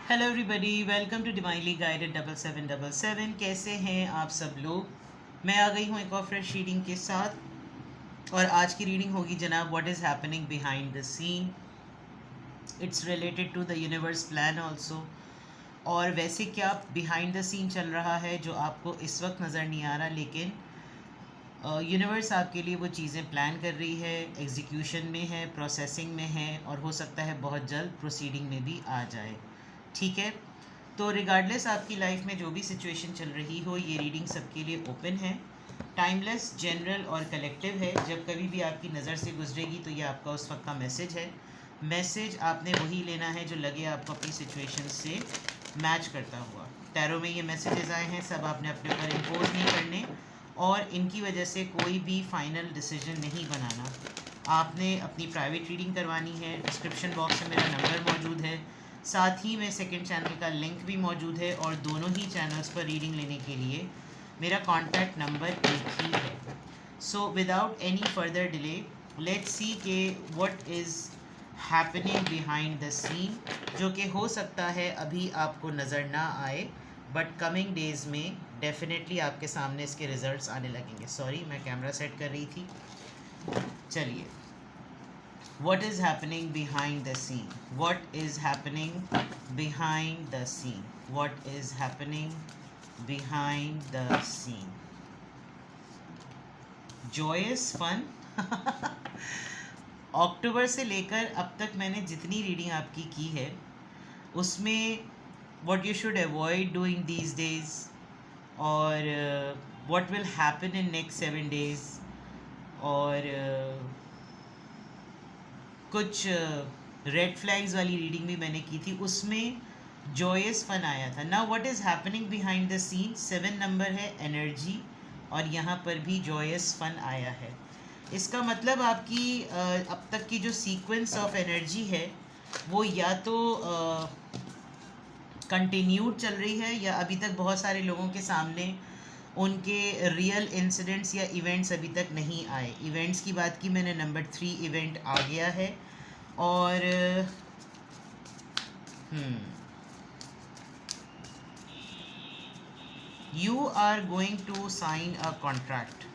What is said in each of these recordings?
Hello everybody, welcome to divinely guided 7777। कैसे हैं आप सब लोग। मैं आ गई हूँ एक और फ्रेश रीडिंग के साथ और आज की रीडिंग होगी जनाब what is happening behind the scene. It's related to the universe plan also. और वैसे क्या बिहाइंड द सीन चल रहा है जो आपको इस वक्त नज़र नहीं आ रहा, लेकिन यूनिवर्स आपके लिए वो चीज़ें प्लान कर रही है, एग्जीक्यूशन में है, प्रोसेसिंग में है और हो सकता है बहुत जल्द प्रोसीडिंग में भी आ जाए। ठीक है, तो रिगार्डलेस आपकी लाइफ में जो भी सिचुएशन चल रही हो, ये रीडिंग सबके लिए ओपन है, टाइमलेस, जनरल और कलेक्टिव है। जब कभी भी आपकी नज़र से गुजरेगी तो ये आपका उस वक्त का मैसेज है। मैसेज आपने वही लेना है जो लगे आपको अपनी सिचुएशन से मैच करता हुआ। टैरो में ये मैसेजेस आए हैं, सब आपने अपने ऊपर इम्पोज नहीं करने और इनकी वजह से कोई भी फाइनल डिसीजन नहीं बनाना। आपने अपनी प्राइवेट रीडिंग करवानी है। डिस्क्रिप्शन बॉक्स में मेरा नंबर मौजूद है, साथ ही में सेकंड चैनल का लिंक भी मौजूद है और दोनों ही चैनल्स पर रीडिंग लेने के लिए मेरा कॉन्टैक्ट नंबर एक ही है। So without any further delay let's see के what is happening behind the scene, जो कि हो सकता है अभी आपको नज़र ना आए बट कमिंग डेज़ में डेफिनेटली आपके सामने इसके रिजल्ट्स आने लगेंगे। सॉरी, मैं कैमरा सेट कर रही थी। चलिए, what is happening behind the scene, what is happening behind the scene, what is happening behind the scene, joyous fun। अक्टूबर से लेकर अब तक मैंने जितनी रीडिंग आपकी की है उसमें what you should avoid doing these days और what will happen in next 7 days और कुछ रेड फ्लैग्स वाली रीडिंग भी मैंने की थी, उसमें जॉयस फन आया था। Now what is happening behind the scene, 7 number है, एनर्जी, और यहाँ पर भी जॉयस फन आया है। इसका मतलब आपकी अब तक की जो सीक्वेंस ऑफ एनर्जी है वो या तो कंटिन्यूड चल रही है या अभी तक बहुत सारे लोगों के सामने उनके रियल इंसिडेंट्स या इवेंट्स अभी तक नहीं आए। इवेंट्स की बात की मैंने, नंबर 3 इवेंट आ गया है और you are going to sign a contract.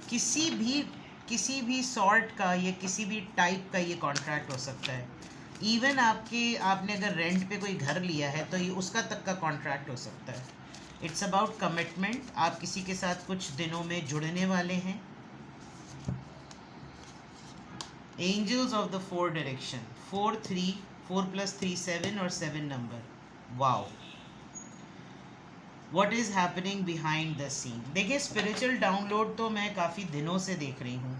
किसी भी सॉर्ट का या किसी भी टाइप का ये कॉन्ट्रैक्ट हो सकता है। इवन आपने अगर रेंट पे कोई घर लिया है तो ये उसका तक का कॉन्ट्रैक्ट हो सकता है। It's about commitment. आप किसी के साथ कुछ दिनों में जुड़ने वाले हैं। एंजल्स ऑफ द 4 डायरेक्शन, 4 3, 4 + 3 7 और 7 number. Wow, what is happening behind the scene. देखिए, स्पिरिचुअल डाउनलोड तो मैं काफ़ी दिनों से देख रही हूँ।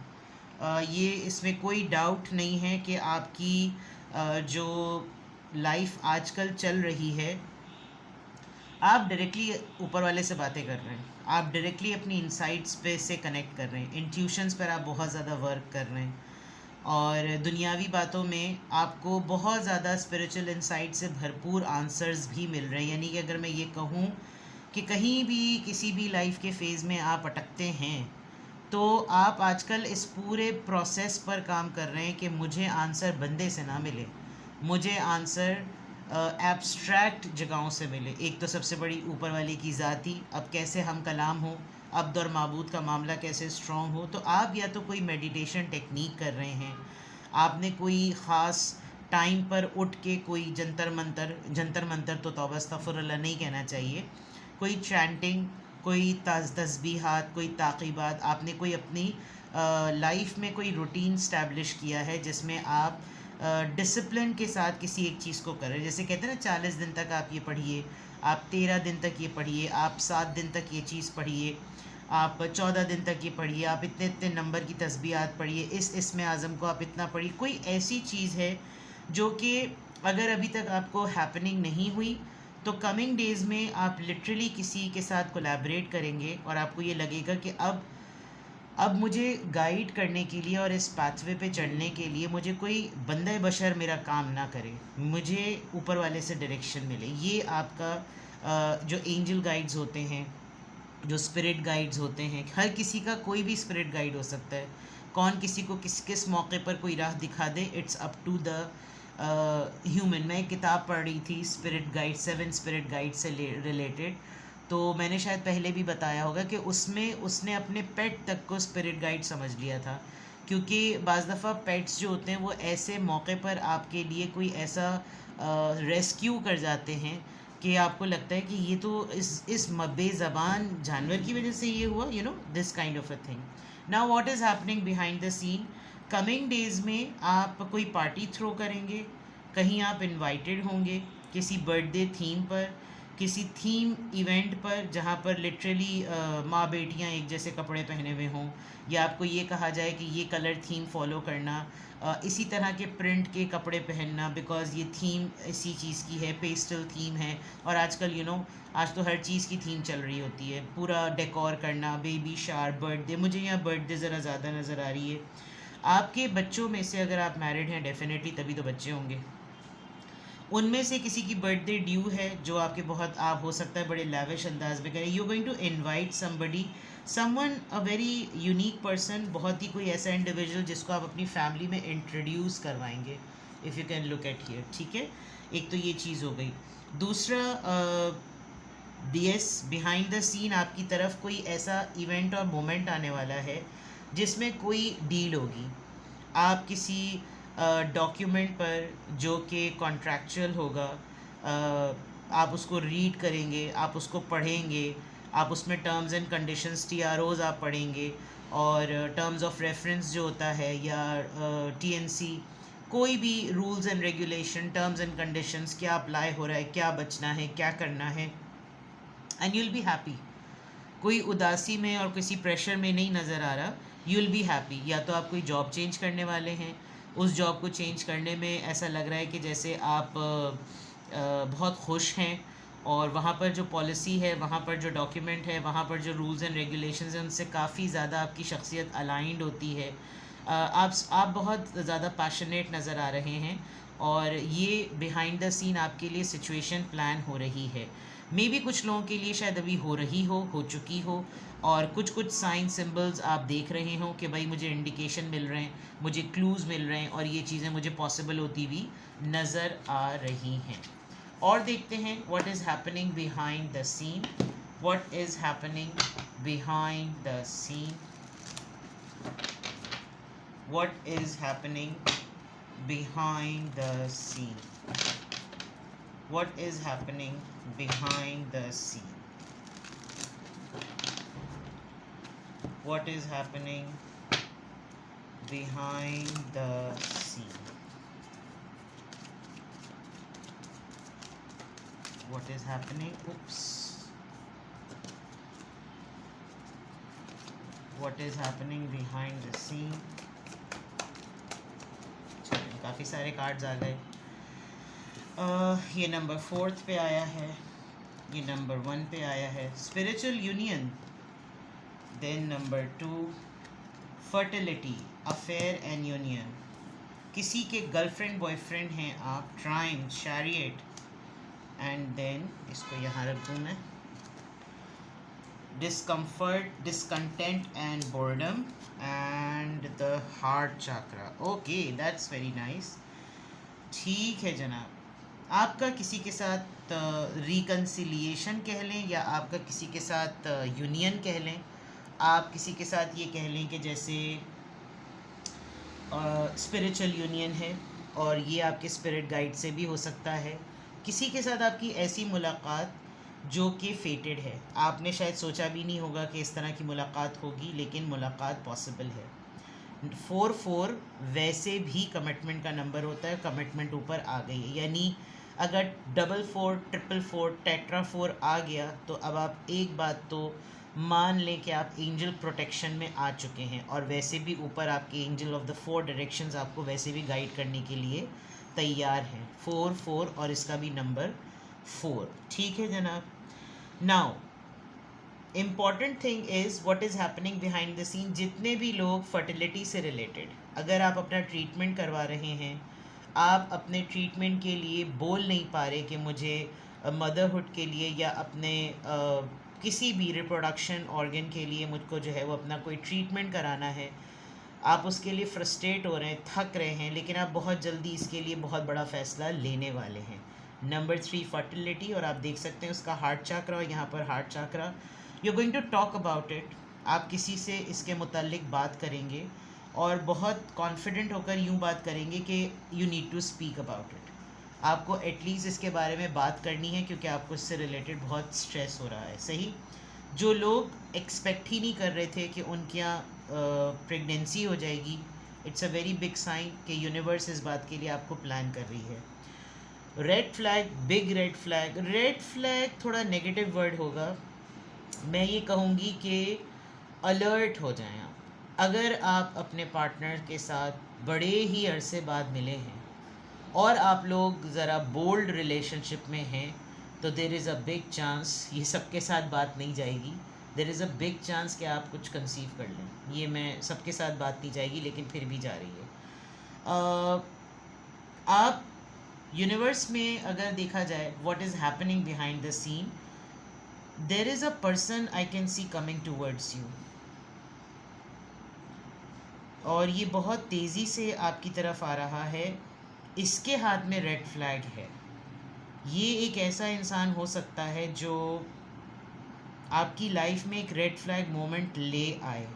ये इसमें कोई डाउट नहीं है कि आपकी जो लाइफ आजकल चल रही है, आप डायरेक्टली ऊपर वाले से बातें कर रहे हैं, आप डायरेक्टली अपनी इंसाइट्स पे से कनेक्ट कर रहे हैं, इंट्यूशंस पर आप बहुत ज़्यादा वर्क कर रहे हैं और दुनियावी बातों में आपको बहुत ज़्यादा स्पिरिचुअल इंसाइट से भरपूर आंसर्स भी मिल रहे हैं। यानी कि अगर मैं ये कहूँ कि कहीं भी किसी भी लाइफ के फेज़ में आप अटकते हैं तो आप आजकल इस पूरे प्रोसेस पर काम कर रहे हैं कि मुझे आंसर बंदे से ना मिले, मुझे आंसर एब्स्ट्रैक्ट जगहों से मिले। एक तो सबसे बड़ी ऊपर वाले की ज़ाती, अब कैसे हम कलाम हो, अब्द और माबूद का मामला कैसे स्ट्रॉन्ग हो। तो आप या तो कोई मेडिटेशन टेक्निक कर रहे हैं, आपने कोई ख़ास टाइम पर उठ के कोई जंतर मंतर तो तौबा अस्तगफिरुल्लाह नहीं कहना चाहिए, कोई चैंटिंग, कोई तस्बीहात, कोई ताक़ीबात, आपने कोई अपनी लाइफ में कोई रूटीन स्टैब्लिश किया है जिसमें आप डिसिप्लिन के साथ किसी एक चीज़ को करें। जैसे कहते हैं ना, 40 दिन तक आप ये पढ़िए, आप 13 दिन तक ये पढ़िए, आप 7 दिन तक ये चीज़ पढ़िए, आप 14 दिन तक ये पढ़िए, आप इतने इतने नंबर की तस्बीहात पढ़िए, इस इसमें आज़म को आप इतना पढ़िए। कोई ऐसी चीज़ है जो कि अगर अभी तक आपको हैपनिंग नहीं हुई तो कमिंग डेज़ में आप लिटरली किसी के साथ कोलैबोरेट करेंगे और आपको ये लगेगा कि अब मुझे गाइड करने के लिए और इस पाथवे पे चढ़ने के लिए मुझे कोई बंदा बशर मेरा काम ना करे, मुझे ऊपर वाले से डायरेक्शन मिले। ये आपका जो एंजल गाइड्स होते हैं, जो स्पिरिट गाइड्स होते हैं, हर किसी का कोई भी स्पिरिट गाइड हो सकता है। कौन किसी को किस किस मौके पर कोई राह दिखा दे, it's up to the human, मैं एक किताब पढ़ रही थी स्पिरिट गाइड, 7 स्पिरिट गाइड से रिलेटेड। तो मैंने शायद पहले भी बताया होगा कि उसमें उसने अपने पेट तक को स्पिरिट गाइड समझ लिया था, क्योंकि बाज़ दफ़ा पेट्स जो होते हैं वो ऐसे मौके पर आपके लिए कोई ऐसा रेस्क्यू कर जाते हैं कि आपको लगता है कि ये तो इस बेज़बान जानवर की वजह से ये हुआ, you know, this kind of a thing. Now what is happening behind the scene? Coming days में आप कोई पार्टी थ्रो करेंगे, कहीं आप इनवाइटेड होंगे किसी बर्थडे थीम पर, किसी थीम इवेंट पर जहाँ पर लिटरली माँ बेटियाँ एक जैसे कपड़े पहने हुए हों, या आपको ये कहा जाए कि ये कलर थीम फॉलो करना, इसी तरह के प्रिंट के कपड़े पहनना बिकॉज़ ये थीम इसी चीज़ की है, पेस्टल थीम है। और आजकल यू नो आज तो हर चीज़ की थीम चल रही होती है, पूरा डेकोर करना, बेबी शार, बर्थडे। मुझे यहाँ बर्थडे ज़रा ज़्यादा नज़र आ रही है। आपके बच्चों में से अगर आप मैरिड हैं, डेफिनेटली तभी तो बच्चे होंगे, उनमें से किसी की बर्थडे ड्यू है जो आपके बहुत, आप हो सकता है बड़े लैविश अंदाज में करें, you going to invite somebody, someone a very unique person, बहुत ही कोई ऐसा इंडिविजुअल जिसको आप अपनी फैमिली में इंट्रोड्यूस करवाएंगे, if you can look at here, ठीक है। एक तो ये चीज़ हो गई। दूसरा, बीएस बिहाइंड द सीन, आपकी तरफ कोई ऐसा इवेंट और मोमेंट आने वाला है जिसमें कोई डील होगी। आप किसी डॉक्यूमेंट पर जो कि कॉन्ट्रैक्चुअल होगा, आप उसको रीड करेंगे, आप उसको पढ़ेंगे, आप उसमें टर्म्स एंड कंडीशंस, TROs आप पढ़ेंगे, और टर्म्स ऑफ रेफरेंस जो होता है, या TNC, कोई भी rules and regulation, terms and conditions, क्या अप्लाई हो रहा है, क्या बचना है, क्या करना है, and you will be happy. कोई उदासी में और किसी प्रेशर में नहीं नज़र आ रहा, यू विल बी हैप्पी। या तो आप कोई जॉब चेंज करने वाले हैं, उस जॉब को चेंज करने में ऐसा लग रहा है कि जैसे आप बहुत खुश हैं, और वहाँ पर जो पॉलिसी है, वहाँ पर जो डॉक्यूमेंट है, वहाँ पर जो रूल्स एंड रेगुलेशंस हैं, उनसे काफ़ी ज़्यादा आपकी शख्सियत अलाइंड होती है। आप बहुत ज़्यादा पैशनेट नज़र आ रहे हैं, और ये बिहाइंड द सीन आपके लिए सिचुएशन प्लान हो रही है। मे बी कुछ लोगों के लिए शायद अभी हो रही हो चुकी हो, और कुछ साइन सिंबल्स आप देख रहे हो कि भाई मुझे इंडिकेशन मिल रहे हैं, मुझे क्लूज़ मिल रहे हैं, और ये चीज़ें मुझे पॉसिबल होती हुई नज़र आ रही हैं। और देखते हैं what is happening behind the scene, what is happening behind the scene, what is happening behind the scene, what is happening behind the scene, what is happening behind the scene, what is happening, what is happening behind the scene। काफ़ी सारे cards आ गए। ये number 4 पे आया है, ये number 1 पे आया है, spiritual union. Then number 2, fertility, affair and union. किसी के गर्लफ्रेंड बॉयफ्रेंड हैं आप, ट्राइम्फ, शैरियट, एंड देन इसको यहाँ रख दूँ मैं, discomfort, discontent and boredom, and the heart chakra। okay, that's very nice। ठीक है जनाब, आपका किसी के साथ रिकन्सिलिएशन कह लें, या आपका किसी के साथ यूनियन कह लें, आप किसी के साथ ये कह लें कि जैसे स्पिरिचुअल यूनियन है, और ये आपके स्पिरिट गाइड से भी हो सकता है। किसी के साथ आपकी ऐसी मुलाकात जो कि फेटेड है, आपने शायद सोचा भी नहीं होगा कि इस तरह की मुलाकात होगी, लेकिन मुलाकात पॉसिबल है। 4 वैसे भी कमिटमेंट का नंबर होता है, कमिटमेंट ऊपर आ गई है, यानी अगर 4 4 टेट्रा 4 आ गया तो अब आप एक बात तो मान लें कि आप एंजल प्रोटेक्शन में आ चुके हैं, और वैसे भी ऊपर आपके एंजल ऑफ द 4 डायरेक्शंस आपको वैसे भी गाइड करने के लिए तैयार हैं। 4 और इसका भी नंबर 4, ठीक है जनाब। Now important thing is what is happening behind the scene. जितने भी लोग फर्टिलिटी से रिलेटेड, अगर आप अपना ट्रीटमेंट करवा रहे हैं, आप अपने ट्रीटमेंट के लिए बोल नहीं पा रहे कि मुझे मदरहुड के लिए या अपने किसी भी रिप्रोडक्शन ऑर्गन के लिए मुझको जो है वो अपना कोई ट्रीटमेंट कराना है, आप उसके लिए फ्रस्ट्रेट हो रहे हैं, थक रहे हैं, लेकिन आप बहुत जल्दी इसके लिए बहुत बड़ा फ़ैसला लेने वाले हैं। नंबर 3 फर्टिलिटी, और आप देख सकते हैं उसका हार्ट चक्र और यहाँ पर heart chakra. You are going to talk about it, आप किसी से इसके मुतालिक बात करेंगे और बहुत कॉन्फिडेंट होकर यूँ बात करेंगे कि you need to speak about it. आपको एटलीस्ट इसके बारे में बात करनी है क्योंकि आपको इससे रिलेटेड बहुत स्ट्रेस हो रहा है। सही, जो लोग एक्सपेक्ट ही नहीं कर रहे थे कि उनके यहाँ प्रेगनेंसी हो जाएगी, it's a very big sign कि यूनिवर्स इस बात के लिए आपको प्लान कर रही है। Red flag, big red flag. Red flag थोड़ा नेगेटिव वर्ड होगा, मैं ये कहूँगी कि अलर्ट हो जाएं आप। अगर आप अपने पार्टनर के साथ बड़े ही अरसे बाद मिले हैं और आप लोग ज़रा बोल्ड रिलेशनशिप में हैं, तो देर इज़ अ बिग चांस, ये सबके साथ बात नहीं जाएगी, देर इज़ अ बिग चांस कि आप कुछ कंसीव कर लें। ये मैं सबके साथ बात नहीं जाएगी लेकिन फिर भी जा रही है। आप यूनिवर्स में अगर देखा जाए what is happening behind the scene, there is a person I can see coming towards you, और ये बहुत तेज़ी से आपकी तरफ आ रहा है। इसके हाथ में रेड फ्लैग है। ये एक ऐसा इंसान हो सकता है जो आपकी लाइफ में एक रेड फ्लैग मोमेंट ले आए।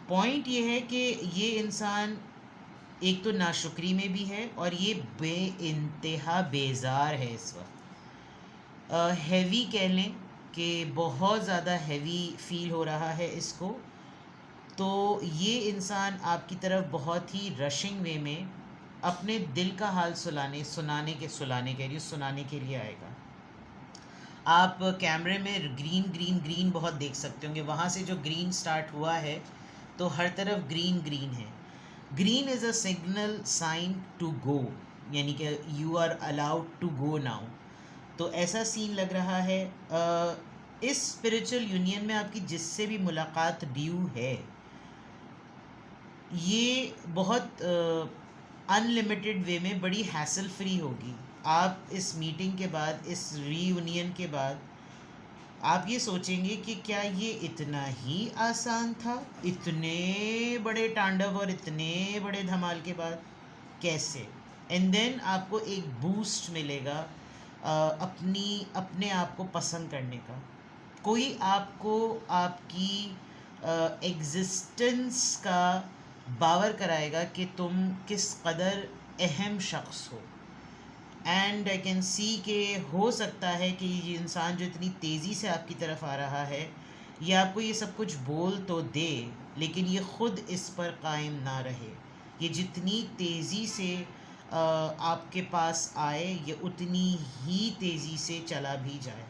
पॉइंट ये है कि ये इंसान एक तो नाशुक्री में भी है और ये बेइंतहा बेजार है इस वक्त। हैवी कह लें कि बहुत ज़्यादा हैवी फील हो रहा है इसको। तो ये इंसान आपकी तरफ बहुत ही रशिंग वे में अपने दिल का हाल सुनाने के लिए आएगा। आप कैमरे में ग्रीन ग्रीन ग्रीन बहुत देख सकते होंगे, वहाँ से जो ग्रीन स्टार्ट हुआ है तो हर तरफ ग्रीन ग्रीन है। Green is a signal sign to go, यानी कि you are allowed to go now. तो ऐसा सीन लग रहा है। इस स्पिरिचुअल यूनियन में आपकी जिससे भी मुलाकात ड्यू है, ये बहुत अनलिमिटेड वे में बड़ी हैसल फ्री होगी। आप इस मीटिंग के बाद, इस रीयूनियन के बाद आप ये सोचेंगे कि क्या ये इतना ही आसान था, इतने बड़े तांडव और इतने बड़े धमाल के बाद कैसे। एंड देन आपको एक बूस्ट मिलेगा अपने आप को पसंद करने का। कोई आपको आपकी एग्जिस्टेंस का बावर कराएगा कि तुम किस कदर अहम शख्स हो। एंड आई कैन सी के हो सकता है कि ये इंसान जो इतनी तेज़ी से आपकी तरफ आ रहा है, ये आपको ये सब कुछ बोल तो दे लेकिन ये ख़ुद इस पर कायम ना रहे। ये जितनी तेज़ी से आपके पास आए, ये उतनी ही तेज़ी से चला भी जाए,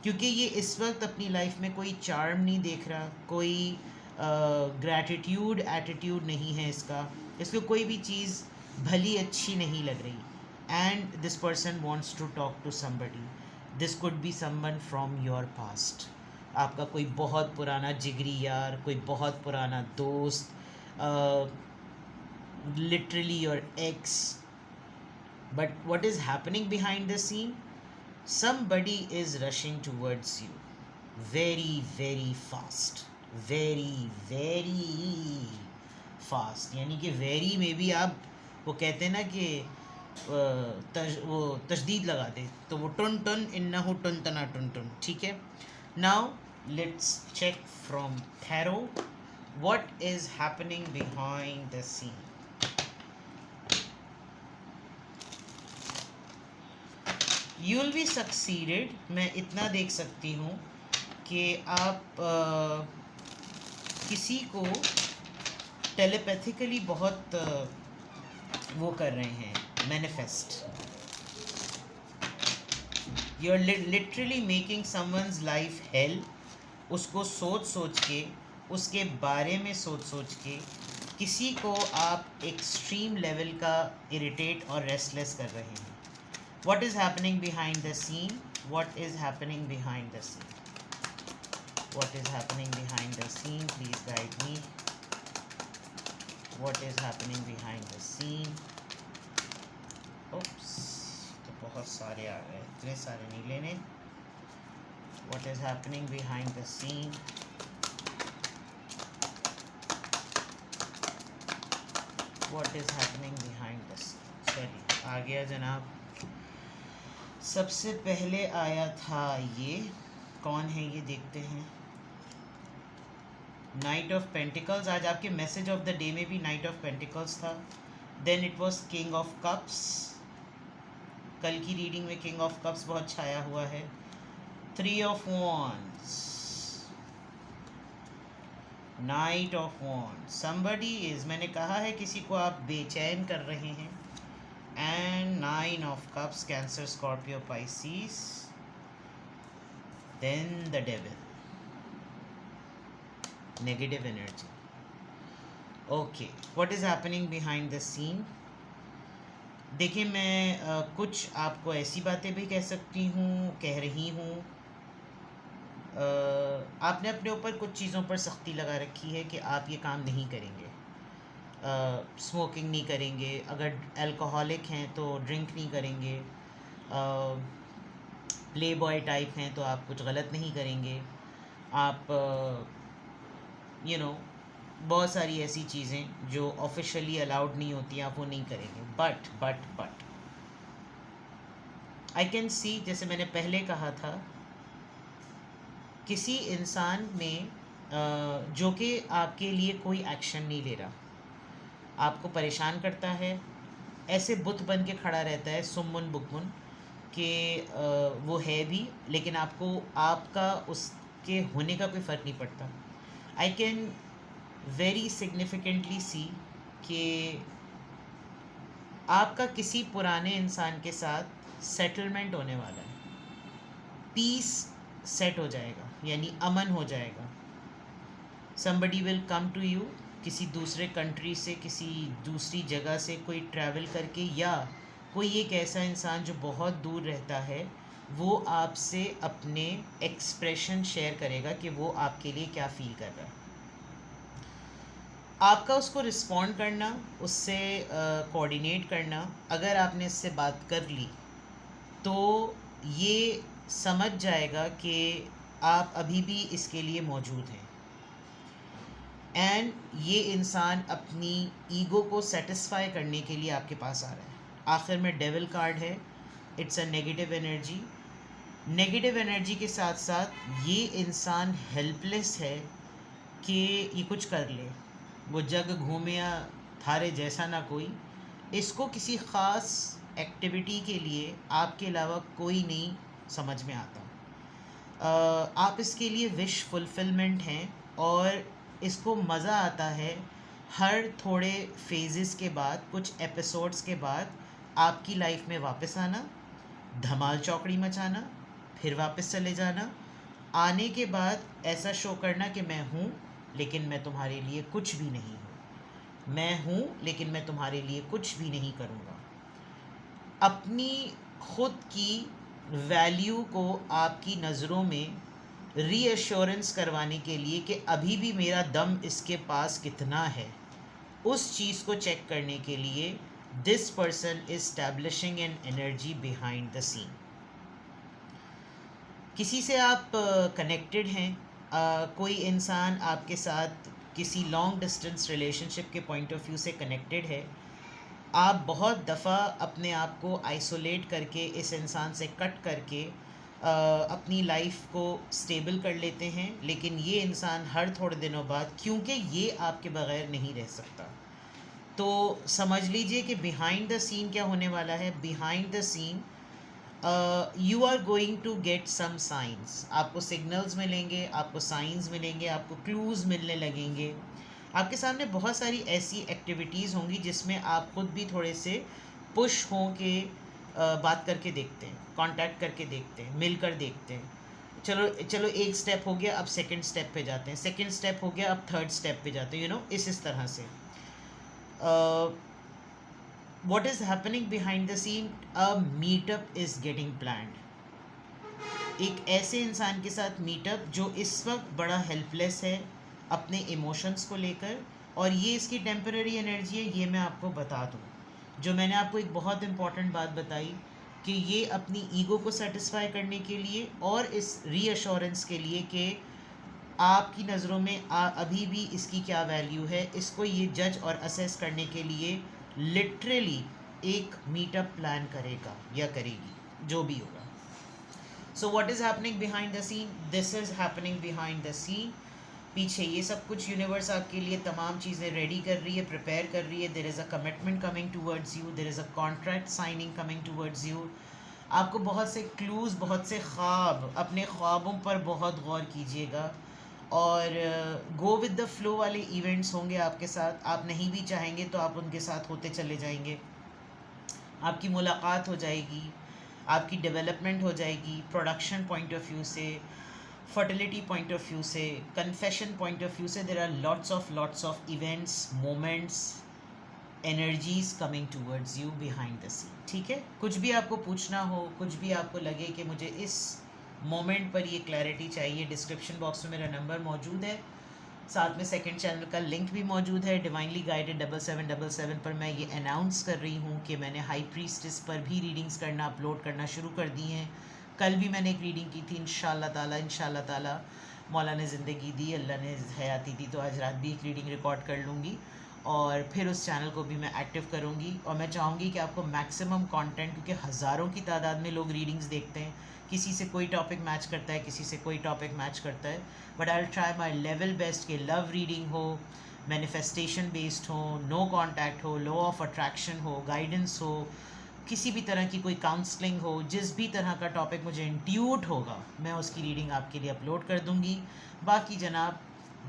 क्योंकि ये इस वक्त अपनी लाइफ में कोई चार्म नहीं देख रहा, कोई ग्रैटिट्यूड एटीट्यूड नहीं है इसको कोई भी चीज़ भली अच्छी नहीं लग रही। And this person wants to talk to somebody, this could be someone from your past, आपका कोई बहुत पुराना जिगरी यार, कोई बहुत पुराना दोस्त, literally your x. But what is happening behind the scene, somebody is rushing towards you very very fast, very fast, यानी कि वेरी में भी आप वो कहते हैं ना कि वो तशदीद लगा दे तो वो टन टन इन्नहु टन तना टन टन। ठीक है, now let's check from tarot what is happening behind the scene. You will be succeeded, मैं इतना देख सकती हूँ कि आप किसी को टेलीपैथिकली बहुत वो कर रहे हैं, manifest. You are literally making someone's life hell. उसको सोच के, उसके बारे में सोच के किसी को आप एक्सट्रीम लेवल का इरिटेट और रेस्टलेस कर रहे हैं। What is happening behind the scene? What is happening behind the scene? What is happening behind the scene? Please guide me. What is happening behind the scene? Oops, तो बहुत सारे आ गए, इतने सारे नहीं लेने। What is happening behind the scene? What is happening behind the scene. चलिए आ गया जनाब। सबसे पहले आया था ये, कौन है ये देखते हैं। नाइट ऑफ पेंटिकल्स, आज आपके मैसेज ऑफ द डे में भी नाइट ऑफ पेंटिकल्स था। Then it was king of cups, कल की रीडिंग में किंग ऑफ कप्स बहुत छाया हुआ है। 3 of wands, night of wands, somebody is, मैंने कहा है किसी को आप बेचैन कर रहे हैं। एंड 9 of cups, cancer, scorpio, pisces. Then the devil, negative energy. Okay, what is happening behind the scene. देखिए मैं कुछ आपको ऐसी बातें भी कह सकती हूँ, कह रही हूँ। आपने अपने ऊपर कुछ चीज़ों पर सख्ती लगा रखी है कि आप ये काम नहीं करेंगे। स्मोकिंग नहीं करेंगे, अगर अल्कोहलिक हैं तो ड्रिंक नहीं करेंगे, प्ले बॉय टाइप हैं तो आप कुछ गलत नहीं करेंगे, आप बहुत सारी ऐसी चीज़ें जो ऑफिशियली अलाउड नहीं होती आप वो नहीं करेंगे। बट आई कैन सी, जैसे मैंने पहले कहा था, किसी इंसान में जो कि आपके लिए कोई एक्शन नहीं ले रहा, आपको परेशान करता है, ऐसे बुत बन के खड़ा रहता है सुम्मुन बुकमुन कि वो है भी, लेकिन आपको आपका उसके होने का कोई फ़र्क नहीं पड़ता। आई कैन वेरी सिग्निफिकेंटली सी कि आपका किसी पुराने इंसान के साथ सेटलमेंट होने वाला है, पीस सेट हो जाएगा, यानी अमन हो जाएगा। somebody will come to you, किसी दूसरे कंट्री से, किसी दूसरी जगह से कोई ट्रैवल करके, या कोई एक ऐसा इंसान जो बहुत दूर रहता है वो आपसे अपने एक्सप्रेशन शेयर करेगा कि वो आपके लिए क्या फ़ील कर रहा है। आपका उसको रिस्पॉन्ड करना, उससे कोऑर्डिनेट करना, अगर आपने इससे बात कर ली तो ये समझ जाएगा कि आप अभी भी इसके लिए मौजूद हैं। एंड ये इंसान अपनी ईगो को सेटिस्फाई करने के लिए आपके पास आ रहा है। आखिर में डेविल कार्ड है, it's a negative energy. Negative energy के साथ साथ ये इंसान हेल्पलेस है कि ये कुछ कर ले, वो जग घूमे या थारे जैसा ना कोई। इसको किसी ख़ास एक्टिविटी के लिए आपके अलावा कोई नहीं समझ में आता। आप इसके लिए विश फुलफिलमेंट हैं और इसको मज़ा आता है हर थोड़े फेजेस के बाद, कुछ एपिसोड्स के बाद आपकी लाइफ में वापस आना, धमाल चौकड़ी मचाना, फिर वापस चले जाना, आने के बाद ऐसा शो करना कि मैं हूँ लेकिन मैं तुम्हारे लिए कुछ भी नहीं हूँ, मैं हूँ लेकिन मैं तुम्हारे लिए कुछ भी नहीं करूँगा। अपनी खुद की वैल्यू को आपकी नज़रों में रीअश्योरेंस करवाने के लिए कि अभी भी मेरा दम इसके पास कितना है, उस चीज़ को चेक करने के लिए this person is establishing an energy behind the scene. किसी से आप कनेक्टेड हैं, कोई इंसान आपके साथ किसी लॉन्ग डिस्टेंस रिलेशनशिप के पॉइंट ऑफ व्यू से कनेक्टेड है। आप बहुत दफ़ा अपने आप को आइसोलेट करके, इस इंसान से कट करके अपनी लाइफ को स्टेबल कर लेते हैं, लेकिन ये इंसान हर थोड़े दिनों बाद, क्योंकि ये आपके बग़ैर नहीं रह सकता, तो समझ लीजिए कि बिहाइंड द सीन क्या होने वाला है। Behind the scene you are going to get some signs, आपको सिग्नल्स मिलेंगे, आपको साइंस मिलेंगे, आपको क्लूज़ मिलने लगेंगे। आपके सामने बहुत सारी ऐसी एक्टिविटीज़ होंगी जिसमें आप ख़ुद भी थोड़े से पुश हों के बात करके देखते हैं, कांटेक्ट करके देखते हैं, मिलकर देखते हैं। चलो एक स्टेप हो गया, अब सेकंड स्टेप पे जाते हैं, सेकंड स्टेप हो गया, अब थर्ड स्टेप पे जाते हैं, इस तरह से। What is happening behind the scene, a meetup is getting planned. एक ऐसे इंसान के साथ मीटअप जो इस वक्त बड़ा हेल्पलेस है अपने इमोशंस को लेकर, और ये इसकी टेम्पररी एनर्जी है, ये मैं आपको बता दूँ। जो मैंने आपको एक बहुत इम्पॉर्टेंट बात बताई कि ये अपनी ईगो को सेटिस्फाई करने के लिए और इस रीअश्योरेंस के लिए कि आपकी नज़रों में अभी भी इसकी क्या वैल्यू है, इसको ये जज और असेस करने के लिए लिटरली एक मीटअप प्लान करेगा या करेगी, जो भी होगा. So what is happening behind the scene? This is happening behind the scene. पीछे ये सब कुछ यूनिवर्स आपके लिए तमाम चीज़ें रेडी कर रही है, प्रिपेयर कर रही है. There is a commitment coming towards you, there is a contract signing coming towards you. आपको बहुत से क्लूज़, बहुत से ख्वाब, अपने ख्वाबों पर बहुत गौर कीजिएगा और गो विद द फ्लो वाले इवेंट्स होंगे आपके साथ. आप नहीं भी चाहेंगे तो आप उनके साथ होते चले जाएंगे. आपकी मुलाकात हो जाएगी, आपकी डेवलपमेंट हो जाएगी, प्रोडक्शन पॉइंट ऑफ व्यू से, फर्टिलिटी पॉइंट ऑफ व्यू से, कन्फेशन पॉइंट ऑफ व्यू से. There are lots of events, moments, energies coming towards you behind the scene. ठीक है, कुछ भी आपको पूछना हो, कुछ भी आपको लगे कि मुझे इस मोमेंट पर ये क्लैरिटी चाहिए, डिस्क्रिप्शन बॉक्स में मेरा नंबर मौजूद है, साथ में सेकंड चैनल का लिंक भी मौजूद है. डिवाइनली गाइडेड 7777 पर मैं ये अनाउंस कर रही हूँ कि मैंने हाई प्रीस्टिस पर भी रीडिंग्स करना, अपलोड करना शुरू कर दी हैं. कल भी मैंने एक रीडिंग की थी. इंशाल्लाह ताला मौला ने ज़िंदगी दी, अल्लाह ने हयाती दी, तो आज रात भी एक रीडिंग रिकॉर्ड कर लूँगी और फिर उस चैनल को भी मैं एक्टिव करूँगी. और मैं चाहूँगी कि आपको मैक्सिमम कंटेंट, क्योंकि हज़ारों की तादाद में लोग रीडिंग्स देखते हैं, किसी से कोई टॉपिक मैच करता है, किसी से कोई टॉपिक मैच करता है, but I will try my level best कि लव रीडिंग हो, मैनिफेस्टेशन बेस्ड हो, नो कॉन्टैक्ट हो, लॉ ऑफ अट्रैक्शन हो, गाइडेंस हो, किसी भी तरह की कोई काउंसलिंग हो, जिस भी तरह का टॉपिक मुझे इंट्यूट होगा मैं उसकी रीडिंग आपके लिए अपलोड कर दूँगी. बाकी जनाब,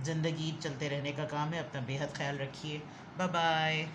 ज़िंदगी चलते रहने का काम है. अपना बेहद ख्याल रखिए. Bye bye.